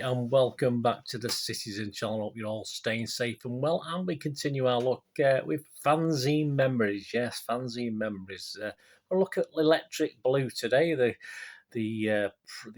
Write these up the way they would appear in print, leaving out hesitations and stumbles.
and welcome back to the Citizen channel. Hope you're all staying safe and well, and we continue our look with fanzine memories. Yes, fanzine memories. We'll look at Electric Blue today, the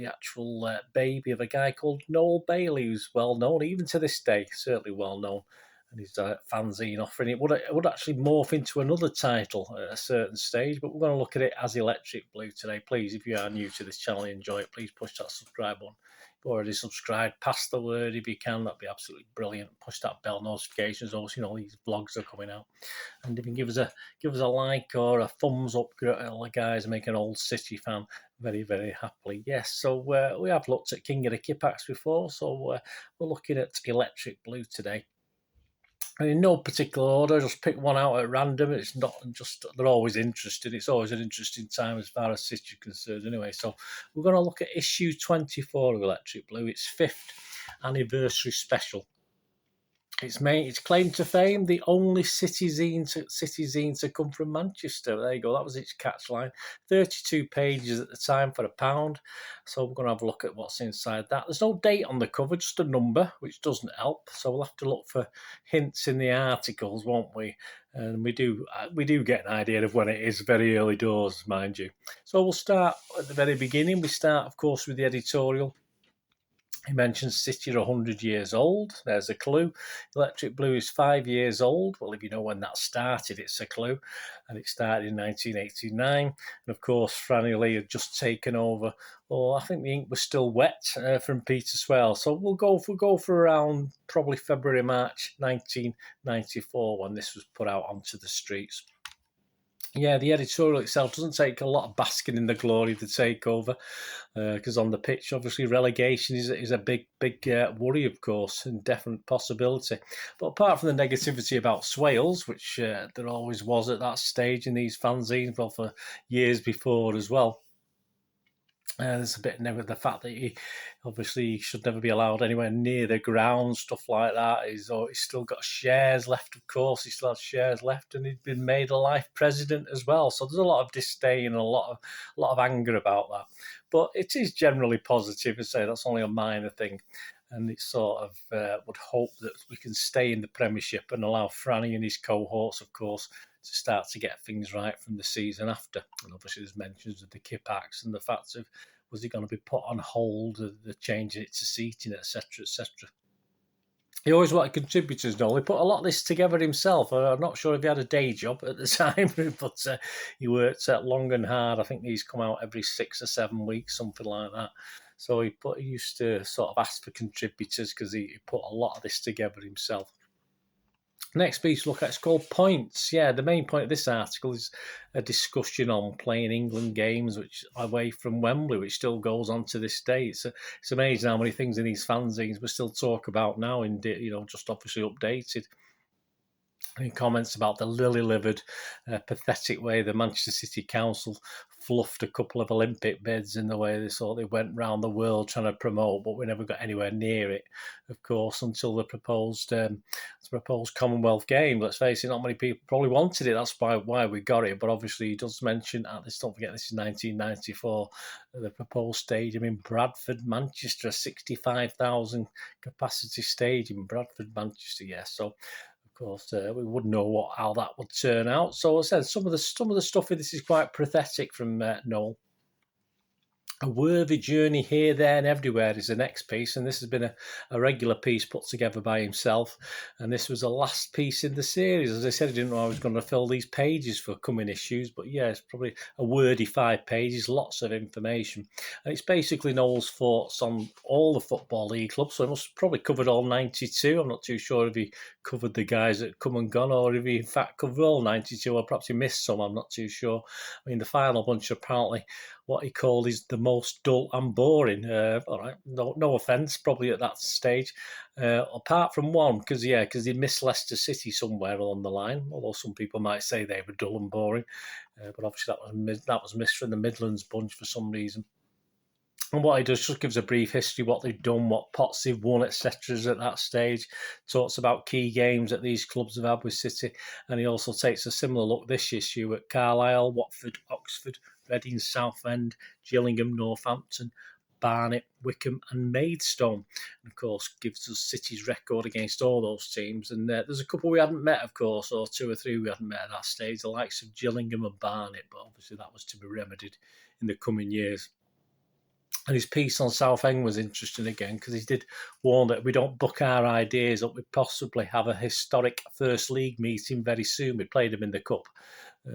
actual baby of a guy called Noel Bailey, who's well known even to this day, certainly well known. And his fanzine offering it would actually morph into another title at a certain stage, but we're going to look at it as Electric Blue today. Please, if you are new to this channel and enjoy it, please push that subscribe button. If you've already subscribed, pass the word if you can. That'd be absolutely brilliant. Push that bell notifications. Also, these vlogs are coming out, and if you can give us a like or a thumbs up, all the guys make an old City fan very, very happily. Yes, so we have looked at King of the Kippax before, so we're looking at Electric Blue today. And in no particular order, just pick one out at random. It's not just, they're always interesting. It's always an interesting time as far as City is concerned anyway. So we're going to look at issue 24 of Electric Blue. It's 5th anniversary special. It's claim to fame, the only City zine to come from Manchester. There you go, that was its catchline. 32 pages at the time for £1. So we're going to have a look at what's inside that. There's no date on the cover, just a number, which doesn't help. So we'll have to look for hints in the articles, won't we? And we do get an idea of when it is, very early doors, mind you. So we'll start at the very beginning. We start, of course, with the editorial. He mentions City are 100 years old. There's a clue. Electric Blue is 5 years old. Well, if you know when that started, it's a clue. And it started in 1989. And of course, Frannie Lee had just taken over. Well, I think the ink was still wet from Peter Swales. So we'll go for around probably February, March 1994 when this was put out onto the streets. Yeah, the editorial itself doesn't take a lot of basking in the glory of the takeover, because on the pitch, obviously, relegation is a big worry, of course, and definite possibility. But apart from the negativity about Swales, which there always was at that stage in these fanzines, well, for years before as well, there's a bit of the fact that he obviously should never be allowed anywhere near the ground, stuff like that. He's still got shares left, of course. He still has shares left, and he'd been made a life president as well. So there's a lot of disdain and a lot of anger about that. But it is generally positive. I say that's only a minor thing. And it sort of would hope that we can stay in the Premiership and allow Frannie and his cohorts, of course, to start to get things right from the season after. And obviously there's mentions of the Kippax and the fact of, was it going to be put on hold, the changing it to seating, etc., etc. He always wanted contributors, Noel. He put a lot of this together himself. I'm not sure if he had a day job at the time, but he worked long and hard. I think these come out every 6 or 7 weeks, something like that. So he used to sort of ask for contributors because he put a lot of this together himself. Next piece to look at is called Points. Yeah, the main point of this article is a discussion on playing England games which away from Wembley, which still goes on to this day. It's amazing how many things in these fanzines we still talk about now, and just obviously updated. He comments about the lily-livered, pathetic way the Manchester City Council fluffed a couple of Olympic bids in the way they went round the world trying to promote, but we never got anywhere near it, of course, until the proposed Commonwealth Games. Let's face it, not many people probably wanted it. That's why we got it. But obviously, he does mention at this. Don't forget, this is 1994. The proposed stadium in Bradford, Manchester, a 65,000 capacity stadium in Bradford, Manchester. Yes, so. Of course, we wouldn't know how that would turn out. So I said some of the stuff in this is quite pathetic from Noel. A worthy journey here, there and everywhere is the next piece, and this has been a regular piece put together by himself, and this was the last piece in the series. As I said, I didn't know I was going to fill these pages for coming issues, but yeah, it's probably a wordy 5 pages, lots of information, and it's basically Noel's thoughts on all the Football League clubs, so he must have probably covered all 92. I'm not too sure if he covered the guys that come and gone, or if he in fact covered all 92, or perhaps he missed some, I'm not too sure. I mean, the final bunch apparently what he called is the most dull and boring. All right, no offence, probably at that stage. Apart from one, because he missed Leicester City somewhere along the line. Although some people might say they were dull and boring, but obviously that was missed from the Midlands bunch for some reason. And what he does just gives a brief history, what they've done, what pots they've won, etc. at that stage. Talks about key games that these clubs have had with City. And he also takes a similar look this issue at Carlisle, Watford, Oxford, Reading, Southend, Gillingham, Northampton, Barnet, Wycombe and Maidstone. And of course, gives us City's record against all those teams. And there's a couple we hadn't met, of course, or 2 or 3 we hadn't met at that stage, the likes of Gillingham and Barnet, but obviously that was to be remedied in the coming years. And his piece on Southend was interesting again, because he did warn that we don't book our ideas up, we possibly have a historic First League meeting very soon. We played them in the Cup.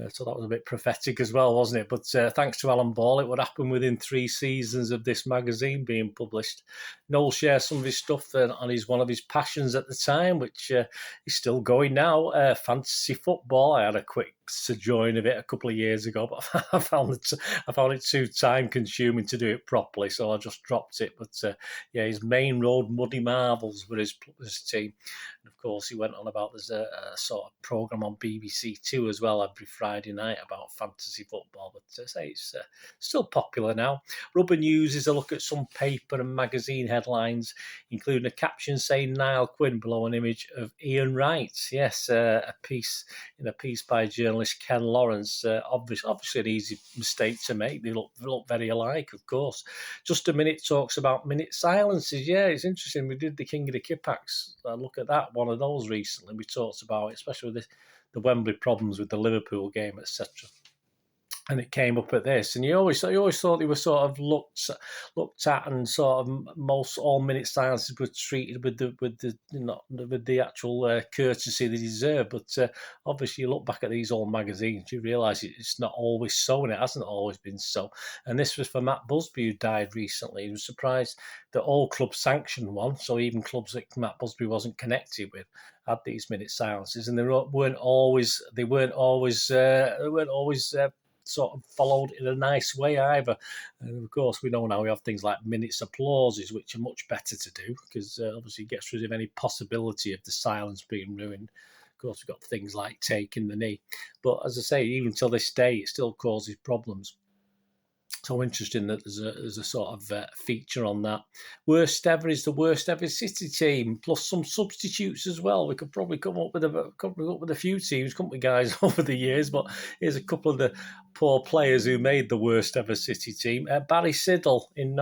So that was a bit prophetic as well, wasn't it? But thanks to Alan Ball, it would happen within 3 seasons of this magazine being published. Noel shares some of his stuff, and he's one of his passions at the time, which is still going now, fantasy football. I had a quick sojourn of it a couple of years ago, but I found it too time-consuming to do it properly, so I just dropped it. But his Main Road Muddy Marvels were his team. And of course, he went on about there's a sort of programme on BBC Two as well every Friday night about fantasy football. But say it's still popular now. Rubber News is a look at some paper and magazine headlines, including a caption saying Niall Quinn below an image of Ian Wright. Yes, a piece by journalist Ken Lawrence. Obviously an easy mistake to make. They look very alike, of course. Just a Minute talks about minute silences. Yeah, it's interesting. We did the King of the Kippax. Look at that, one of those recently. We talked about it, especially with the Wembley problems with the Liverpool game, etc. And it came up at this, and you always thought they were sort of looked at, and sort of most all minute silences were treated with the actual courtesy they deserve. But obviously, you look back at these old magazines, you realise it's not always so, and it hasn't always been so. And this was for Matt Busby, who died recently. He was surprised that all clubs sanctioned one, so even clubs that Matt Busby wasn't connected with had these minute silences, and they weren't always sort of followed in a nice way either. And of course, we know now we have things like minutes applauses, which are much better to do, because obviously it gets rid of any possibility of the silence being ruined. Of course, we've got things like taking the knee. But as I say, even till this day, it still causes problems. So interesting that there's a sort of feature on that. Worst ever is the worst ever City team, plus some substitutes as well. We could probably come up with a few teams, couldn't we, guys, over the years? But here's a couple of the poor players who made the worst ever City team. Barry Siddle in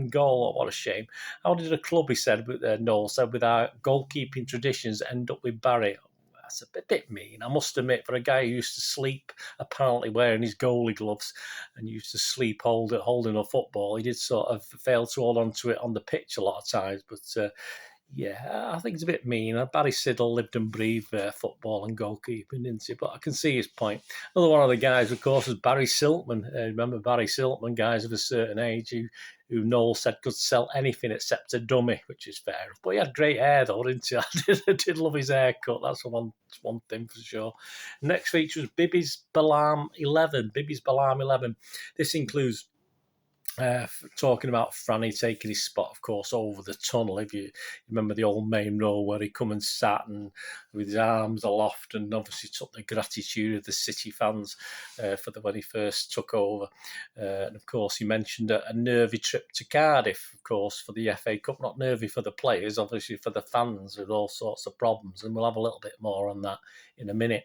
goal. Oh, what a shame. How did a club, he said, Noel said, with our goalkeeping traditions, end up with Barry? That's a bit mean, I must admit, for a guy who used to sleep apparently wearing his goalie gloves and used to sleep holding a football. He did sort of fail to hold on to it on the pitch a lot of times, but I think it's a bit mean. Barry Siddle lived and breathed football and goalkeeping, didn't he? But I can see his point. Another one of the guys, of course, was Barry Siltman. Remember Barry Siltman, guys of a certain age who Noel said could sell anything except a dummy, which is fair. But he had great hair, though, didn't he? I did love his haircut. That's one thing for sure. Next feature was Bibby's Balam 11. Bibby's Balam 11. This includes talking about Frannie taking his spot, of course, over the tunnel. If you remember the old main road where he come and sat and with his arms aloft, and obviously took the gratitude of the City fans when he first took over. And of course, he mentioned a nervy trip to Cardiff, of course, for the FA Cup. Not nervy for the players, obviously for the fans with all sorts of problems. And we'll have a little bit more on that in a minute.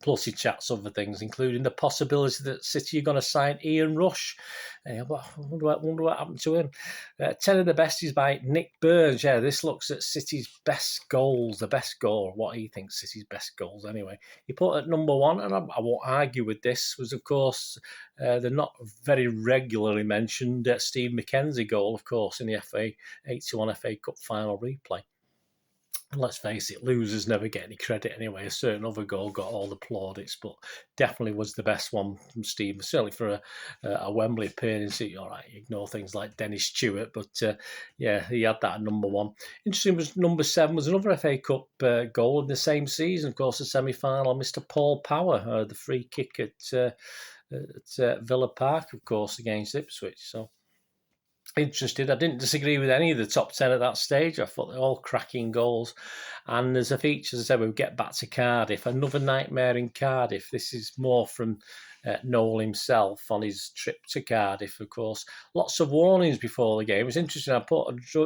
Plus, he chats other things, including the possibility that City are going to sign Ian Rush. I wonder what happened to him. 10 of the best is by Nick Burns. Yeah, this looks at City's best goals, the best goal, what he thinks City's best goals anyway. He put at number 1, and I won't argue with this, was, of course, the not very regularly mentioned Steve McKenzie goal, of course, in the 81 FA Cup final replay. And let's face it, losers never get any credit anyway. A certain other goal got all the plaudits, but definitely was the best one from Steve. Certainly for a Wembley appearance. All right, ignore things like Dennis Stewart, but he had that at number 1. Interesting was number 7 was another FA Cup goal in the same season. Of course, the semi-final, Mr. Paul Power, the free kick at Villa Park, of course, against Ipswich. So. Interested. I didn't disagree with any of the top 10 at that stage. I thought they're all cracking goals. And there's a feature, as I said, we'll get back to Cardiff. Another nightmare in Cardiff. This is more from Noel himself on his trip to Cardiff, of course. Lots of warnings before the game. It was interesting. I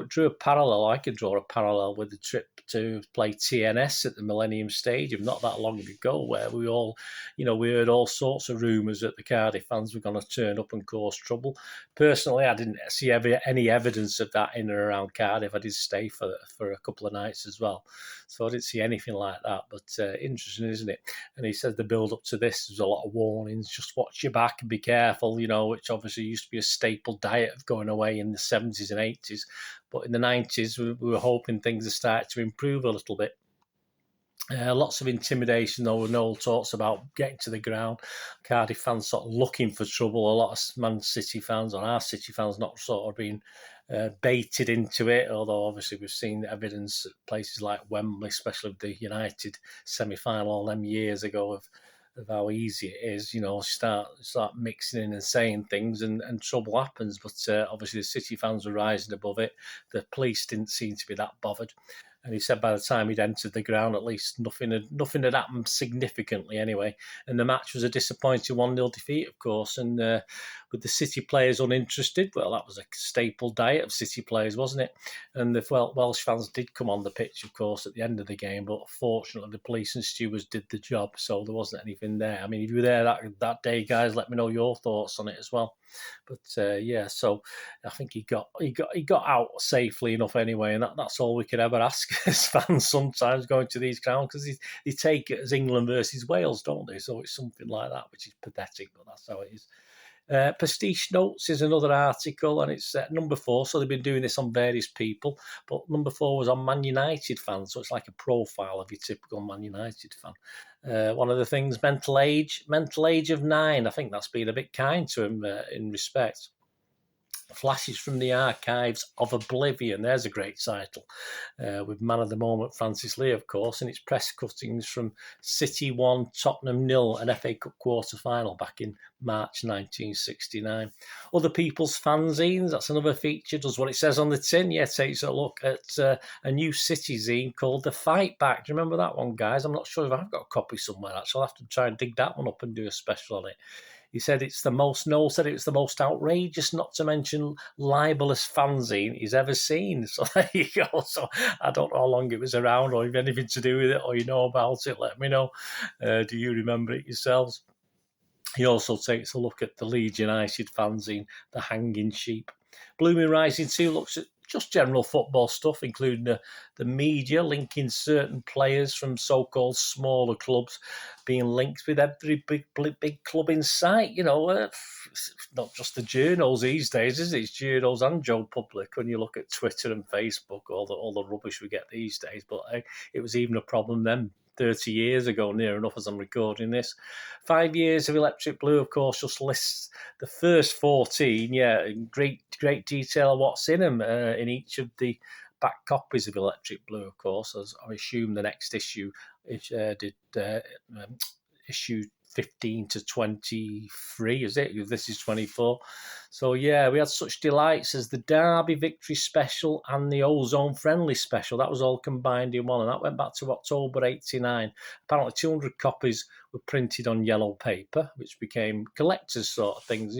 drew a parallel. I could draw a parallel with the trip to play TNS at the Millennium Stadium not that long ago, where we all, we heard all sorts of rumours that the Cardiff fans were going to turn up and cause trouble. Personally, I didn't see any evidence of that in and around Cardiff. I did stay for a couple of nights as well, so I didn't see anything like that. But interesting, isn't it? And he said the build up to this, there's a lot of warnings. Just watch your back and be careful, which obviously used to be a staple diet of going away in the 70s and 80s. But in the 90s, we were hoping things had started to improve a little bit. Lots of intimidation, though. Noel talks about getting to the ground. Cardiff fans sort of looking for trouble. A lot of Man City fans, or our City fans, not sort of being baited into it. Although obviously we've seen evidence at places like Wembley, especially the United semi-final all them years ago, of how easy it is. Start mixing in and saying things, and trouble happens. But obviously the City fans were rising above it. The police didn't seem to be that bothered. And he said by the time he'd entered the ground, at least nothing had happened significantly anyway. And the match was a disappointing 1-0 defeat, of course. And with the City players uninterested, well, that was a staple diet of City players, wasn't it? And the Welsh fans did come on the pitch, of course, at the end of the game. But fortunately, the police and stewards did the job, so there wasn't anything there. I mean, if you were there that day, guys, let me know your thoughts on it as well. But so I think he got out safely enough anyway, and that's all we could ever ask as fans sometimes going to these grounds, because they take it as England versus Wales, don't they? So it's something like that, which is pathetic, but that's how it is. Pastiche Notes is another article, and it's number 4. So they've been doing this on various people, but number 4 was on Man United fans. So it's like a profile of your typical Man United fan. One of the things, mental age of 9. I think that's been a bit kind to him in respect. Flashes from the Archives of Oblivion. There's a great title. With man of the moment Francis Lee, of course, and it's press cuttings from City 1, Tottenham 0, an FA Cup quarter-final back in March 1969. Other people's fanzines, that's another feature, does what it says on the tin. Yeah, takes a look at a new City zine called The Fight Back. Do you remember that one, guys? I'm not sure if I've got a copy somewhere, actually. I'll have to try and dig that one up and do a special on it. He said Noel said it was the most outrageous, not to mention libelous fanzine he's ever seen. So there you go. So I don't know how long it was around, or if anything to do with it, or you know about it, let me know. Do you remember it yourselves? He also takes a look at the Leeds United fanzine, The Hanging Sheep. Bluemoon Rising 2 looks at just general football stuff, including the media linking certain players from so-called smaller clubs being linked with every big club in sight. Not just the journals these days, is it? It's journals and Joe Public when you look at Twitter and Facebook, all the rubbish we get these days. But it was even a problem then, 30 years ago, near enough, as I'm recording this. 5 years of Electric Blue, of course, just lists the first 14, in great detail what's in them in each of the back copies of Electric Blue, of course, as I assume the next issue did issue 15 to 23, is it? This is 24. So, we had such delights as the Derby Victory Special and the Ozone Friendly Special. That was all combined in one, and that went back to October 89. Apparently 200 copies were printed on yellow paper, which became collectors' sort of things.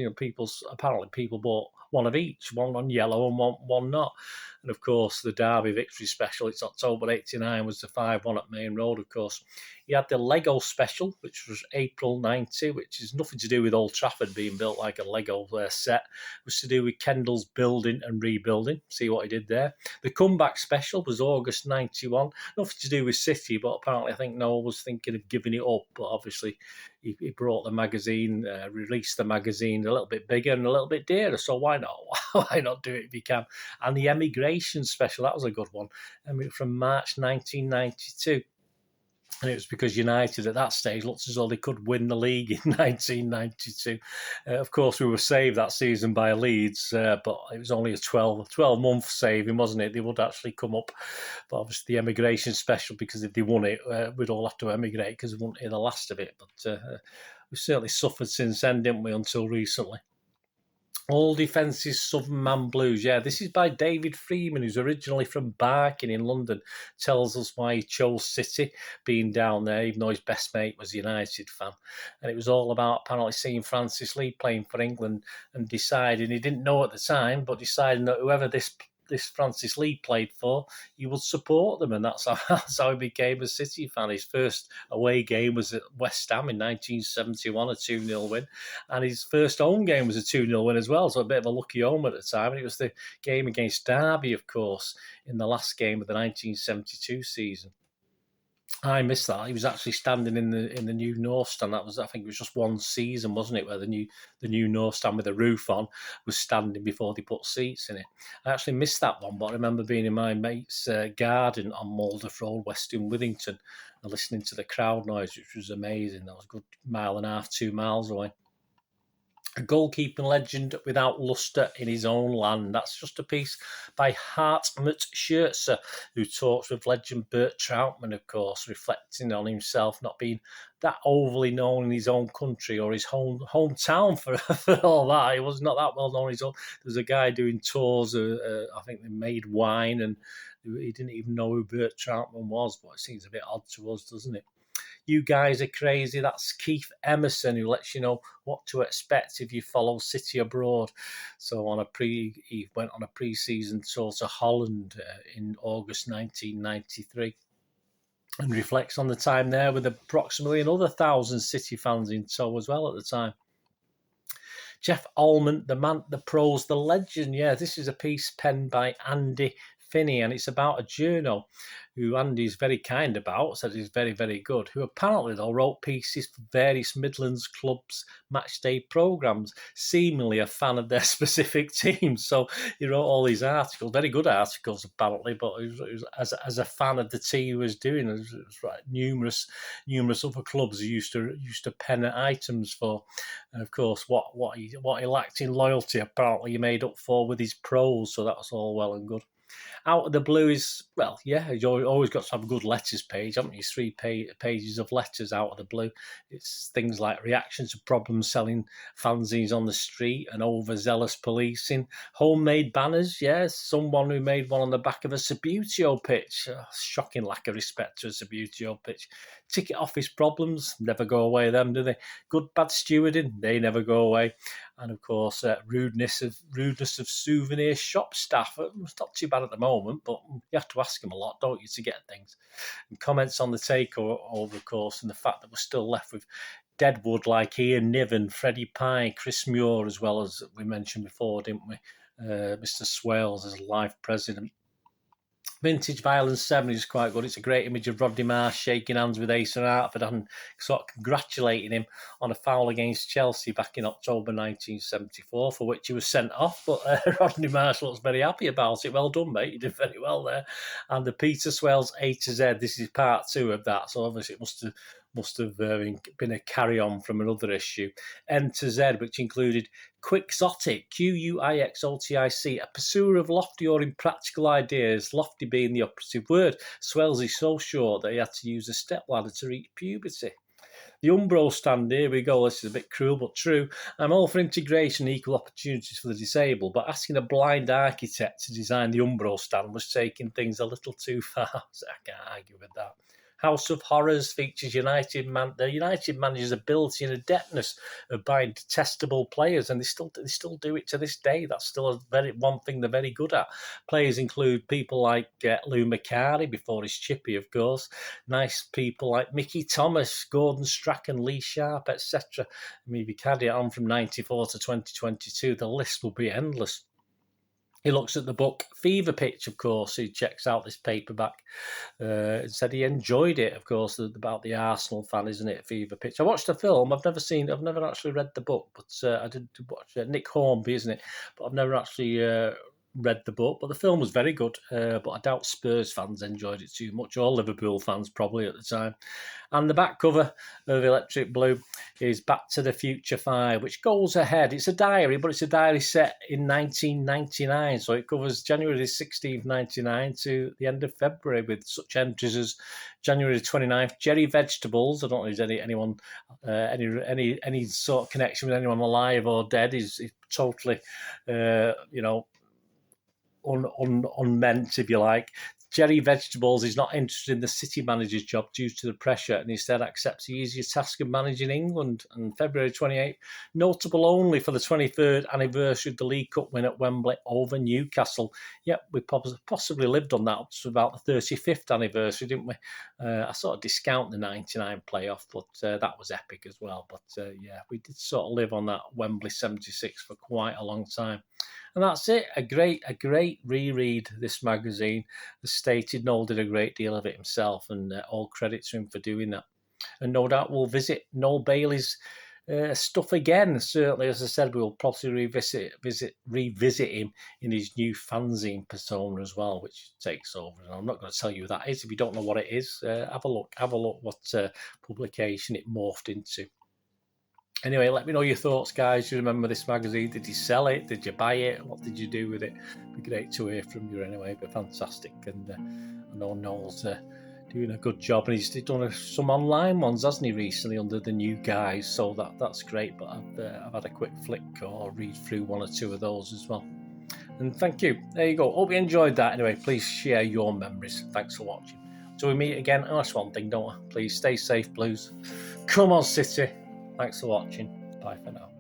Apparently people bought one of each, one on yellow and one not. And, of course, the Derby Victory Special, it's October 89, was the 5-1 at Main Road, of course. You had the Lego Special, which was April 90, which is nothing to do with Old Trafford being built like a Lego set. It was to do with Kendall's building and rebuilding. See what he did there. The Comeback Special was August 91. Nothing to do with City, but apparently I think Noel was thinking of giving it up. But obviously he brought the magazine, released the magazine a little bit bigger and a little bit dearer. So why not? Why not do it if you can? And the Emigration Special, that was a good one. From March 1992. And it was because United at that stage looked as though they could win the league in 1992. Of course, we were saved that season by Leeds, but it was only a 12-month saving, wasn't it? They would actually come up. But obviously the Emigration Special, because if they won it, we'd all have to emigrate because we wouldn't hear the last of it. But we've certainly suffered since then, didn't we, until recently. All Defences Southern Man Blues. Yeah, this is by David Freeman, who's originally from Barking in London. Tells us why he chose City, being down there, even though his best mate was a United fan. And it was all about apparently seeing Francis Lee playing for England and deciding, he didn't know at the time, but deciding that whoever this Francis Lee played for, he would support them, and that's how he became a City fan. His first away game was at West Ham in 1971, a 2-0 win, and his first home game was a 2-0 win as well, so a bit of a lucky home at the time. And it was the game against Derby, of course, in the last game of the 1972 season. I missed that. He was actually standing in the new North Stand. That was, I think, it was just one season, wasn't it, where the new North Stand with the roof on was standing before they put seats in it. I actually missed that one, but I remember being in my mate's garden on Mulduff Road, Weston Withington, and listening to the crowd noise, which was amazing. That was a good 1.5 2 miles away. A goalkeeping legend without lustre in his own land. That's just a piece by Hartmut Scherzer, who talks with legend Bert Troutman, of course, reflecting on himself not being that overly known in his own country or his hometown for all that. He was not that well known in his own. There was a guy doing tours, I think they made wine, and he didn't even know who Bert Troutman was, but it seems a bit odd to us, doesn't it? You guys are crazy. That's Keith Emerson, who lets you know what to expect if you follow City abroad. So he went on a pre-season tour to Holland in August 1993 and reflects on the time there with approximately another 1,000 City fans in tow as well at the time. Jeff Allman, the man, the pros, the legend. Yeah, this is a piece penned by Andy Finney, and it's about a journo who Andy's very kind about, said he's very, very good, who apparently, though, wrote pieces for various Midlands clubs' matchday programmes, seemingly a fan of their specific team. So he wrote all these articles, very good articles, apparently, but it was as a fan of the team he was doing. It was right, numerous other clubs he used to pen items for. And, of course, what he lacked in loyalty, apparently he made up for with his prose, so that was all well and good. Out of the Blue is, well, yeah, you always got to have a good letters page, haven't you? 3 pages of letters out of the blue. It's things like reactions to problems selling fanzines on the street and overzealous policing. Homemade banners, yes. Someone who made one on the back of a Subbuteo pitch. Shocking lack of respect to a Subbuteo pitch. Ticket office problems, never go away, them, do they? Good, bad stewarding, they never go away. And, of course, rudeness of souvenir shop staff. It's not too bad at the moment, but you have to ask them a lot, don't you, to get things. And comments on the takeover, of course, and the fact that we're still left with Deadwood like Ian Niven, Freddie Pye, Chris Muir, as well as we mentioned before, didn't we? Mr. Swales as life president. Vintage Violence 7 is quite good. It's a great image of Rodney Marsh shaking hands with Asa Hartford and sort of congratulating him on a foul against Chelsea back in October 1974, for which he was sent off. But Rodney Marsh looks very happy about it. Well done, mate. You did very well there. And the Peter Swales A to Z, this is part 2 of that. So obviously it must have been a carry-on from another issue. N to Z, which included Quixotic, Quixotic, a pursuer of lofty or impractical ideas, lofty being the operative word. Swales is so short that he had to use a stepladder to reach puberty. The Umbro stand, here we go, this is a bit cruel but true. I'm all for integration and equal opportunities for the disabled, but asking a blind architect to design the Umbro stand was taking things a little too far. So I can't argue with that. House of Horrors features the United manager's ability and adeptness of buying detestable players, and they still do it to this day. That's still one thing they're very good at. Players include people like Lou Macari, before his Chippy, of course. Nice people like Mickey Thomas, Gordon Strachan, Lee Sharp, etc. I mean, if you carry it on from 94 to 2022, the list will be endless. He looks at the book Fever Pitch, of course. He checks out this paperback and said he enjoyed it, of course, about the Arsenal fan, isn't it, Fever Pitch. I watched the film. I've never actually read the book, but I did watch Nick Hornby, isn't it? But I've never actually read the book, but the film was very good. But I doubt Spurs fans enjoyed it too much, or Liverpool fans probably at the time. And the back cover of Electric Blue is Back to the Future 5, which goes ahead. It's a diary, but it's a diary set in 1999. So it covers January 16th, 99 to the end of February, with such entries as January 29th, Jerry Vegetables. I don't know if there's anyone, any sort of connection with anyone alive or dead. Is totally, unmeant, if you like. Jerry Vegetables is not interested in the City manager's job due to the pressure, and instead accepts the easier task of managing England. And February 28th, notable only for the 23rd anniversary of the League Cup win at Wembley over Newcastle. Yep, we possibly lived on that up to about the 35th anniversary, didn't we? I sort of discount the 99 playoff, but that was epic as well. But yeah, we did sort of live on that Wembley 76 for quite a long time. And that's it. A great reread, this magazine. As stated, Noel did a great deal of it himself, and all credit to him for doing that. And no doubt we'll visit Noel Bailey's stuff again. Certainly, as I said, we'll probably revisit him in his new fanzine persona as well, which takes over. And I'm not going to tell you who that is. If you don't know what it is, have a look. Have a look what publication it morphed into. Anyway, let me know your thoughts, guys. Do you remember this magazine? Did you sell it? Did you buy it? What did you do with it? It'd be great to hear from you anyway. But fantastic. And I know Noel's doing a good job. And he's done some online ones, hasn't he, recently under the new guys? So that's great. But I've had a quick flick or read through one or two of those as well. And thank you. There you go. Hope you enjoyed that. Anyway, please share your memories. Thanks for watching. Till we meet again. And that's one thing, don't I? Please stay safe, Blues. Come on, City. Thanks for watching. Bye for now.